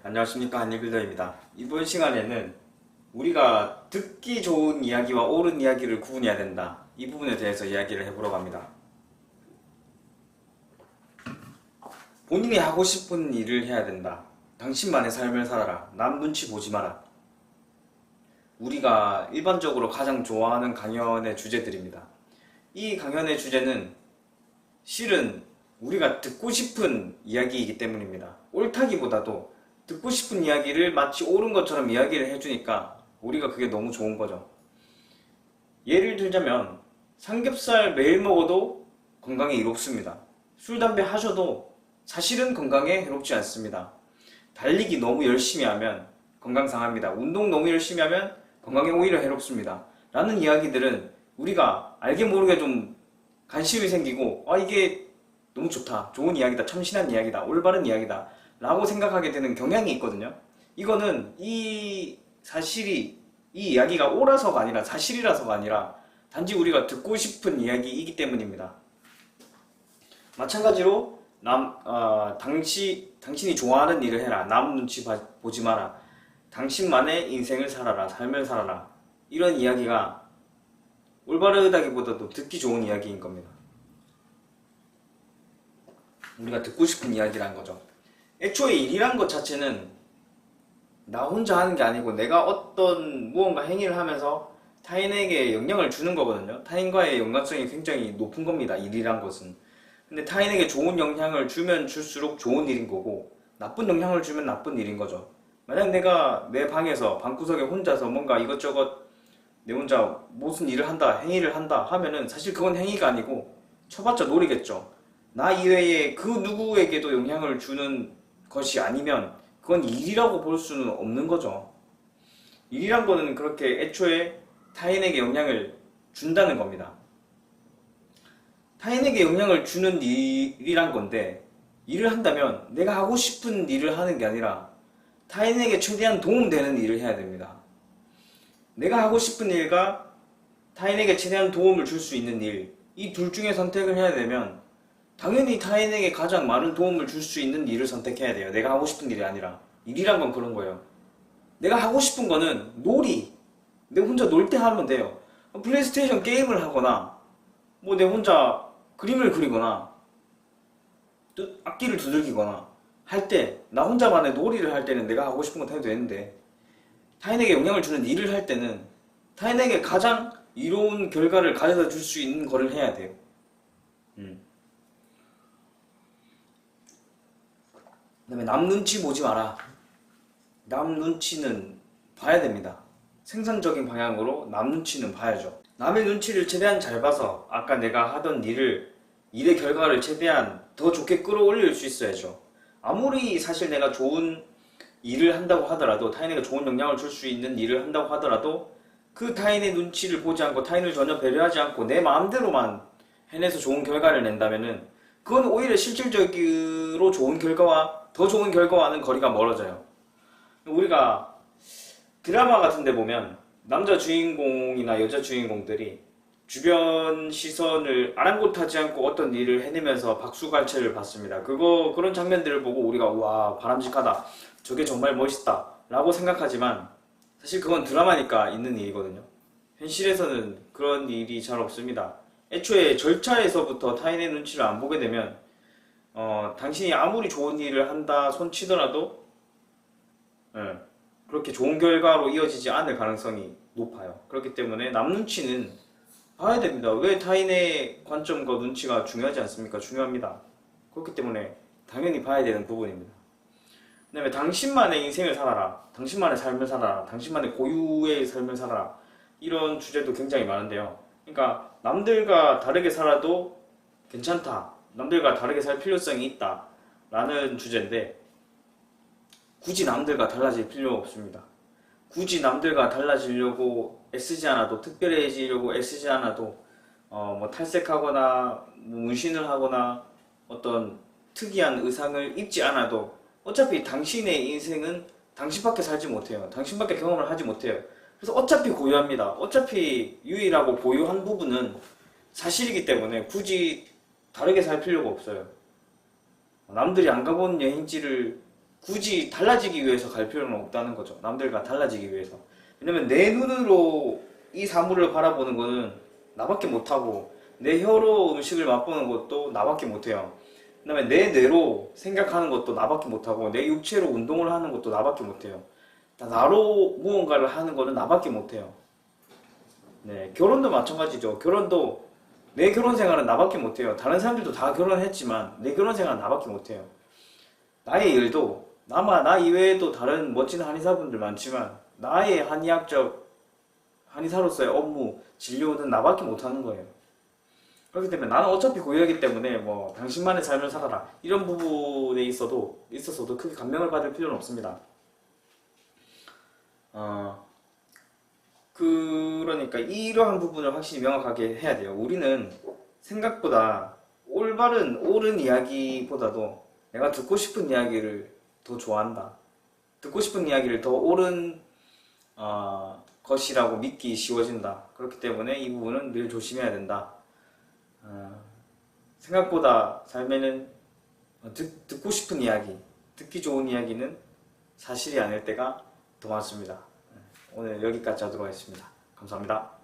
안녕하십니까, 한일빌더입니다. 이번 시간에는 우리가 듣기 좋은 이야기와 옳은 이야기를 구분해야 된다, 이 부분에 대해서 이야기를 해보려고 합니다. 본인이 하고 싶은 일을 해야 된다. 당신만의 삶을 살아라. 남 눈치 보지 마라. 우리가 일반적으로 가장 좋아하는 강연의 주제들입니다. 이 강연의 주제는 실은 우리가 듣고 싶은 이야기이기 때문입니다. 옳다기보다도 듣고 싶은 이야기를 마치 옳은 것처럼 이야기를 해주니까 우리가 그게 너무 좋은 거죠. 예를 들자면 삼겹살 매일 먹어도 건강에 이롭습니다. 술, 담배 하셔도 사실은 건강에 해롭지 않습니다. 달리기 너무 열심히 하면 건강 상합니다. 운동 너무 열심히 하면 건강에 오히려 해롭습니다. 라는 이야기들은 우리가 알게 모르게 좀 관심이 생기고, 이게 너무 좋다, 좋은 이야기다, 참신한 이야기다, 올바른 이야기다 라고 생각하게 되는 경향이 있거든요. 이거는 이 이야기가 옳아서가 아니라 사실이라서가 아니라 단지 우리가 듣고 싶은 이야기이기 때문입니다. 마찬가지로 당신이 좋아하는 일을 해라, 남 눈치 보지 마라, 당신만의 인생을 살아라, 삶을 살아라, 이런 이야기가 올바르다기보다도 듣기 좋은 이야기인 겁니다. 우리가 듣고 싶은 이야기란 거죠. 애초에 일이란 것 자체는 나 혼자 하는 게 아니고 내가 어떤 무언가 행위를 하면서 타인에게 영향을 주는 거거든요. 타인과의 연관성이 굉장히 높은 겁니다, 일이란 것은. 근데 타인에게 좋은 영향을 주면 줄수록 좋은 일인 거고, 나쁜 영향을 주면 나쁜 일인 거죠. 만약 내가 내 방에서 방구석에 혼자서 뭔가 이것저것 내 혼자 무슨 일을 한다, 행위를 한다 하면은 사실 그건 행위가 아니고 쳐봤자 놀이겠죠. 나 이외에 그 누구에게도 영향을 주는 것이 아니면 그건 일이라고 볼 수는 없는 거죠. 일이란 거는 그렇게 애초에 타인에게 영향을 준다는 겁니다. 타인에게 영향을 주는 일이란 건데, 일을 한다면 내가 하고 싶은 일을 하는 게 아니라 타인에게 최대한 도움되는 일을 해야 됩니다. 내가 하고 싶은 일과 타인에게 최대한 도움을 줄 수 있는 일, 이 둘 중에 선택을 해야 되면 당연히 타인에게 가장 많은 도움을 줄 수 있는 일을 선택해야 돼요. 내가 하고 싶은 일이 아니라. 일이란 건 그런 거예요. 내가 하고 싶은 거는 놀이. 내 혼자 놀 때 하면 돼요. 플레이스테이션 게임을 하거나, 내 혼자 그림을 그리거나, 또 악기를 두들기거나 할 때, 나 혼자만의 놀이를 할 때는 내가 하고 싶은 거 해도 되는데, 타인에게 영향을 주는 일을 할 때는 타인에게 가장 이로운 결과를 가져다 줄 수 있는 거를 해야 돼요. 그다음에 남 눈치 보지 마라. 남 눈치는 봐야 됩니다. 생산적인 방향으로 남 눈치는 봐야죠. 남의 눈치를 최대한 잘 봐서 아까 내가 하던 일의 결과를 최대한 더 좋게 끌어올릴 수 있어야죠. 아무리 사실 내가 좋은 일을 한다고 하더라도, 타인에게 좋은 영향을 줄 수 있는 일을 한다고 하더라도 그 타인의 눈치를 보지 않고 타인을 전혀 배려하지 않고 내 마음대로만 해내서 좋은 결과를 낸다면은 그건 오히려 실질적으로 좋은 결과와 더 좋은 결과와는 거리가 멀어져요. 우리가 드라마 같은 데 보면 남자 주인공이나 여자 주인공들이 주변 시선을 아랑곳하지 않고 어떤 일을 해내면서 박수갈채를 받습니다. 그런 장면들을 보고 우리가 우와, 바람직하다, 저게 정말 멋있다 라고 생각하지만 사실 그건 드라마니까 있는 일이거든요. 현실에서는 그런 일이 잘 없습니다. 애초에 절차에서부터 타인의 눈치를 안 보게 되면 당신이 아무리 좋은 일을 한다 손치더라도 그렇게 좋은 결과로 이어지지 않을 가능성이 높아요. 그렇기 때문에 남 눈치는 봐야 됩니다. 왜 타인의 관점과 눈치가 중요하지 않습니까? 중요합니다. 그렇기 때문에 당연히 봐야 되는 부분입니다. 그 다음에 당신만의 인생을 살아라, 당신만의 삶을 살아라, 당신만의 고유의 삶을 살아라, 이런 주제도 굉장히 많은데요. 그러니까 남들과 다르게 살아도 괜찮다, 남들과 다르게 살 필요성이 있다 라는 주제인데, 굳이 남들과 달라질 필요 없습니다. 굳이 남들과 달라지려고 애쓰지 않아도, 특별해지려고 애쓰지 않아도, 탈색하거나 문신을 하거나 어떤 특이한 의상을 입지 않아도 어차피 당신의 인생은 당신밖에 살지 못해요. 당신밖에 경험을 하지 못해요. 그래서 어차피 고유합니다. 어차피 유일하고 고유한 부분은 사실이기 때문에 굳이 다르게 살 필요가 없어요. 남들이 안 가본 여행지를 굳이 달라지기 위해서 갈 필요는 없다는 거죠. 남들과 달라지기 위해서. 왜냐면 내 눈으로 이 사물을 바라보는 거는 나밖에 못하고, 내 혀로 음식을 맛보는 것도 나밖에 못해요. 그 다음에 내 뇌로 생각하는 것도 나밖에 못하고, 내 육체로 운동을 하는 것도 나밖에 못해요. 다 나로 무언가를 하는 거는 나밖에 못해요. 네, 결혼도 마찬가지죠. 결혼도 내 결혼 생활은 나밖에 못해요. 다른 사람들도 다 결혼했지만 내 결혼 생활은 나밖에 못해요. 나의 일도 나 이외에도 다른 멋진 한의사분들 많지만 나의 한의사로서의 업무, 진료는 나밖에 못하는 거예요. 그렇기 때문에 나는 어차피 고유하기 때문에 뭐 당신만의 삶을 살아라 이런 부분에 있어서도 크게 감명을 받을 필요는 없습니다. 그러니까 이러한 부분을 확실히 명확하게 해야 돼요. 우리는 생각보다 옳은 이야기보다도 내가 듣고 싶은 이야기를 더 좋아한다. 듣고 싶은 이야기를 더 옳은 것이라고 믿기 쉬워진다. 그렇기 때문에 이 부분은 늘 조심해야 된다. 생각보다 삶에는 듣고 싶은 이야기, 듣기 좋은 이야기는 사실이 아닐 때가 더 많습니다. 오늘 여기까지 하도록 하겠습니다. 감사합니다.